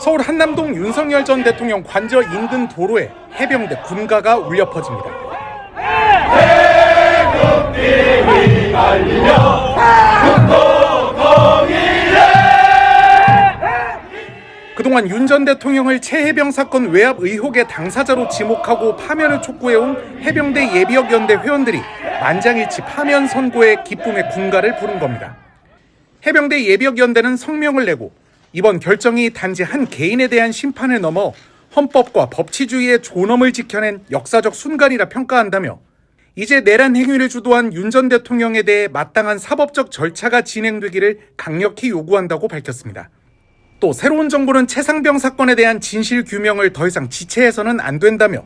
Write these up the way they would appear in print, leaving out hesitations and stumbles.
서울 한남동 윤석열 전 대통령 관저 인근 도로에 해병대 군가가 울려 퍼집니다. 그동안 윤 전 대통령을 최해병 사건 외압 의혹의 당사자로 지목하고 파면을 촉구해온 해병대 예비역 연대 회원들이 만장일치 파면 선고에 기쁨의 군가를 부른 겁니다. 해병대 예비역 연대는 성명을 내고 이번 결정이 단지 한 개인에 대한 심판을 넘어 헌법과 법치주의의 존엄을 지켜낸 역사적 순간이라 평가한다며 이제 내란 행위를 주도한 윤 전 대통령에 대해 마땅한 사법적 절차가 진행되기를 강력히 요구한다고 밝혔습니다. 또 새로운 정부는 최상병 사건에 대한 진실 규명을 더 이상 지체해서는 안 된다며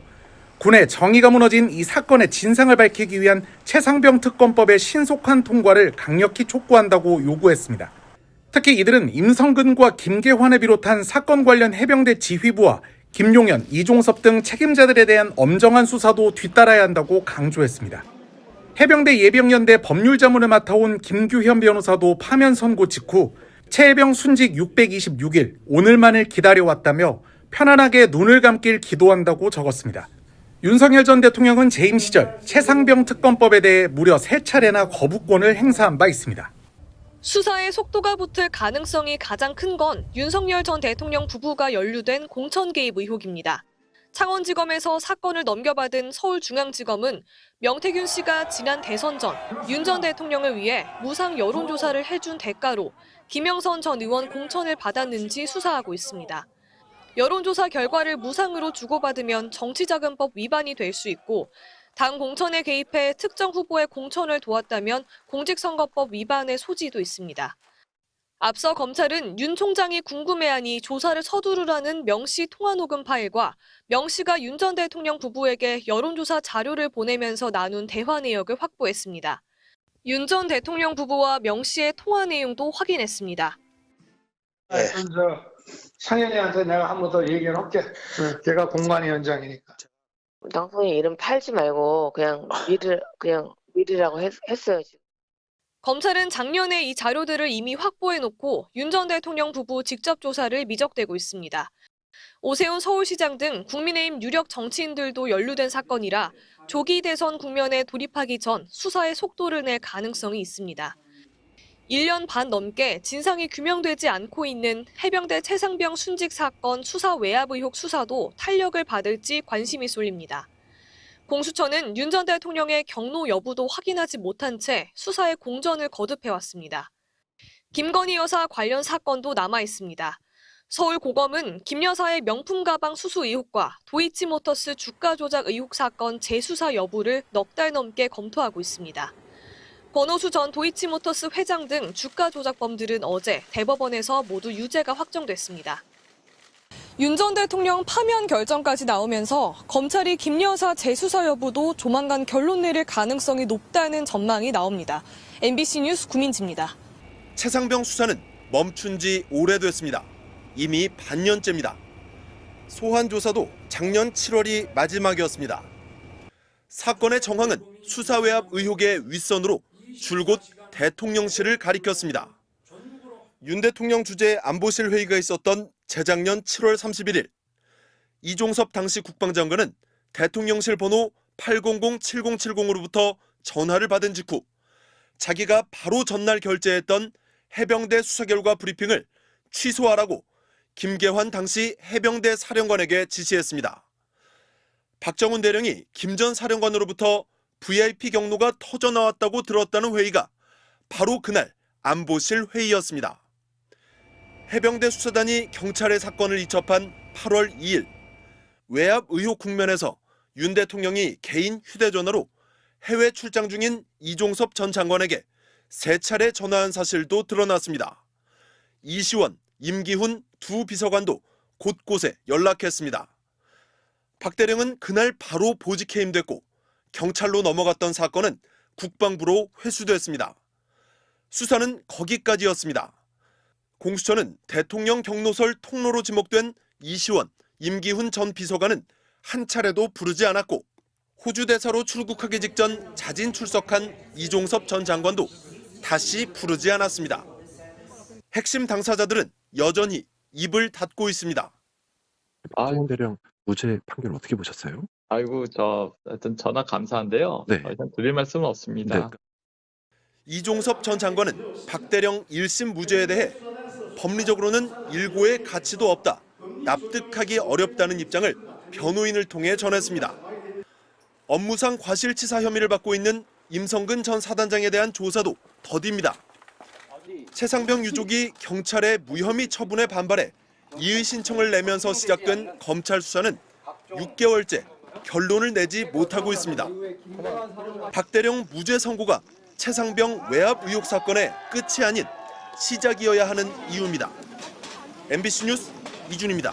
군의 정의가 무너진 이 사건의 진상을 밝히기 위한 최상병 특검법의 신속한 통과를 강력히 촉구한다고 요구했습니다. 특히 이들은 임성근과 김계환을 비롯한 사건 관련 해병대 지휘부와 김용현, 이종섭 등 책임자들에 대한 엄정한 수사도 뒤따라야 한다고 강조했습니다. 해병대 예병연대 법률자문을 맡아온 김규현 변호사도 파면 선고 직후 최해병 순직 626일, 오늘만을 기다려왔다며 편안하게 눈을 감길 기도한다고 적었습니다. 윤석열 전 대통령은 재임 시절 최상병 특검법에 대해 무려 3차례나 거부권을 행사한 바 있습니다. 수사의 속도가 붙을 가능성이 가장 큰 건 윤석열 전 대통령 부부가 연루된 공천 개입 의혹입니다. 창원지검에서 사건을 넘겨받은 서울중앙지검은 명태균 씨가 지난 대선 전 윤 전 대통령을 위해 무상 여론조사를 해준 대가로 김영선 전 의원 공천을 받았는지 수사하고 있습니다. 여론조사 결과를 무상으로 주고받으면 정치자금법 위반이 될 수 있고 당 공천에 개입해 특정 후보의 공천을 도왔다면 공직선거법 위반의 소지도 있습니다. 앞서 검찰은 윤 총장이 궁금해하니 조사를 서두르라는 명 씨 통화 녹음 파일과 명 씨가 윤 전 대통령 부부에게 여론조사 자료를 보내면서 나눈 대화 내역을 확보했습니다. 윤 전 대통령 부부와 명 씨의 통화 내용도 확인했습니다. 상현이한테 내가 한 번 더 얘기를 할게. 걔가 공관위원장이니까. 낭송이 이름 팔지 말고 그냥 미르라고 했어요. 지금. 검찰은 작년에 이 자료들을 이미 확보해놓고 윤 전 대통령 부부 직접 조사를 미적대고 있습니다. 오세훈 서울시장 등 국민의힘 유력 정치인들도 연루된 사건이라 조기 대선 국면에 돌입하기 전 수사의 속도를 낼 가능성이 있습니다. 1년 반 넘게 진상이 규명되지 않고 있는 해병대 최상병 순직 사건 수사 외압 의혹 수사도 탄력을 받을지 관심이 쏠립니다. 공수처는 윤 전 대통령의 경로 여부도 확인하지 못한 채 수사에 공전을 거듭해왔습니다. 김건희 여사 관련 사건도 남아있습니다. 서울고검은 김 여사의 명품 가방 수수 의혹과 도이치모터스 주가 조작 의혹 사건 재수사 여부를 넉 달 넘게 검토하고 있습니다. 권오수 전 도이치모터스 회장 등 주가 조작범들은 어제 대법원에서 모두 유죄가 확정됐습니다. 윤 전 대통령 파면 결정까지 나오면서 검찰이 김 여사 재수사 여부도 조만간 결론 내릴 가능성이 높다는 전망이 나옵니다. MBC 뉴스 구민지입니다. 최상병 수사는 멈춘 지 오래됐습니다. 이미 반년째입니다. 소환 조사도 작년 7월이 마지막이었습니다. 사건의 정황은 수사 외압 의혹의 윗선으로 줄곧 대통령실을 가리켰습니다. 윤 대통령 주재 안보실 회의가 있었던 재작년 7월 31일 이종섭 당시 국방장관은 대통령실 번호 800-7070으로부터 전화를 받은 직후 자기가 바로 전날 결재했던 해병대 수사 결과 브리핑을 취소하라고 김계환 당시 해병대 사령관에게 지시했습니다. 박정훈 대령이 김 전 사령관으로부터 VIP 경로가 터져나왔다고 들었다는 회의가 바로 그날 안보실 회의였습니다. 해병대 수사단이 경찰의 사건을 이첩한 8월 2일 외압 의혹 국면에서 윤 대통령이 개인 휴대전화로 해외 출장 중인 이종섭 전 장관에게 3차례 전화한 사실도 드러났습니다. 이시원, 임기훈 두 비서관도 곳곳에 연락했습니다. 박 대령은 그날 바로 보직 해임됐고 경찰로 넘어갔던 사건은 국방부로 회수됐습니다. 수사는 거기까지였습니다. 공수처는 대통령 경로설 통로로 지목된 이시원, 임기훈 전 비서관은 한 차례도 부르지 않았고 호주 대사로 출국하기 직전 자진 출석한 이종섭 전 장관도 다시 부르지 않았습니다. 핵심 당사자들은 여전히 입을 닫고 있습니다. 박정원 대령 무죄 판결 어떻게 보셨어요? 아이고, 하여튼 전화 감사한데요. 네. 더 이상 드릴 말씀은 없습니다. 네. 이종섭 전 장관은 박대령 1심 무죄에 대해 법리적으로는 일고의 가치도 없다, 납득하기 어렵다는 입장을 변호인을 통해 전했습니다. 업무상 과실치사 혐의를 받고 있는 임성근 전 사단장에 대한 조사도 더딥니다. 최상병 유족이 경찰의 무혐의 처분에 반발해 이의 신청을 내면서 시작된 검찰 수사는 6개월째 결론을 내지 못하고 있습니다. 박대령 무죄 선고가 최상병 외압 의혹 사건의 끝이 아닌 시작이어야 하는 이유입니다. MBC 뉴스 이준입니다.